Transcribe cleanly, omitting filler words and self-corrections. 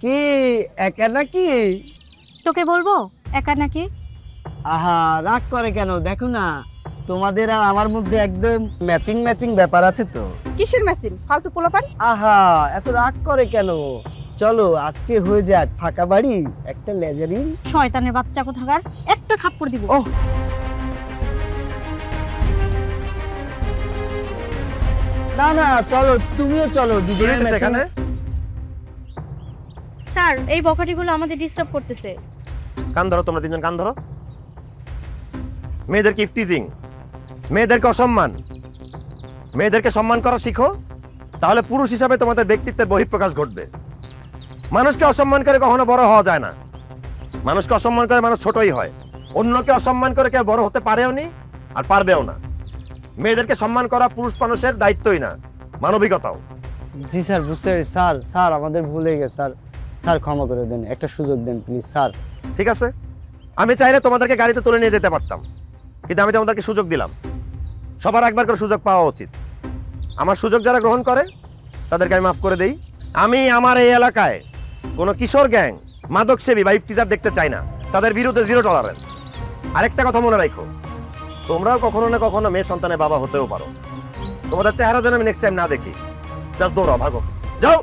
কি একা নাকি? তোকে বলবো একা নাকি? আহা, রাগ করে কেন? দেখো না, তোমাদের আর আমার মধ্যে একদম ম্যাচিং ম্যাচিং ব্যাপার আছে তো। কিসের মেশিন? ফালতু পোলাপান। আহা, এত রাগ করে কেন? চলো আজকে হয়ে যাক ফাঁকা বাড়ি, একটা লেজারিং। শয়তানের বাচ্চা কোথাকার, একটা থাপ্পড় দিব। ও না না, চলো তুমিও চলো, দুজনে এখানে স্যার, এই বকাটিগুলো আমাদের ডিস্টার্ব করতেছে। কান ধরো, তোমরা তিনজন কান ধরো। মেয়েদেরকে ইফটিজিং, মেয়েদেরকে অসম্মান, মেয়েদেরকে সম্মান করা শিখো, তাহলে পুরুষ হিসাবে তোমাদের ব্যক্তিত্বের বহিঃপ্রকাশ ঘটবে। মানুষকে অসম্মান করে কখনো বড় হওয়া যায় না। মানুষকে অসম্মান করে মানুষ ছোটই হয়। অন্যকে অসম্মান করে কেউ বড় হতে পারেও নি আর পারবেও না। মেয়েদেরকে সম্মান করা পুরুষ মানুষের দায়িত্বই না, মানবিকতাও। জি স্যার, বুঝতে পারি স্যার। স্যার আমাদের ভুল হয়ে গেছে স্যার। স্যার ক্ষমা করে দেন, একটা সুযোগ দেন প্লিজ স্যার। ঠিক আছে, আমি চাইলে তোমাদেরকে গাড়িতে তুলে নিয়ে যেতে পারতাম, কিন্তু আমি তোমাদেরকে সুযোগ দিলাম। সবার একবার করে সুযোগ পাওয়া উচিত। আমার সুযোগ যারা গ্রহণ করে তাদেরকে আমি মাফ করে দেই। আমি আমার এই এলাকায় কোনো কিশোর গ্যাং, মাদকসেবী বা ইফটিজার দেখতে চাই না। তাদের বিরুদ্ধে জিরো টলারেন্স। আরেকটা কথা মনে রাখো, তোমরাও কখনো না কখনো মেয়ে সন্তানের বাবা হতেও পারো। তোমাদের চেহারা যেন আমি নেক্সট টাইম না দেখি। জাস্ট দৌড়াও, ভাগো, যাও।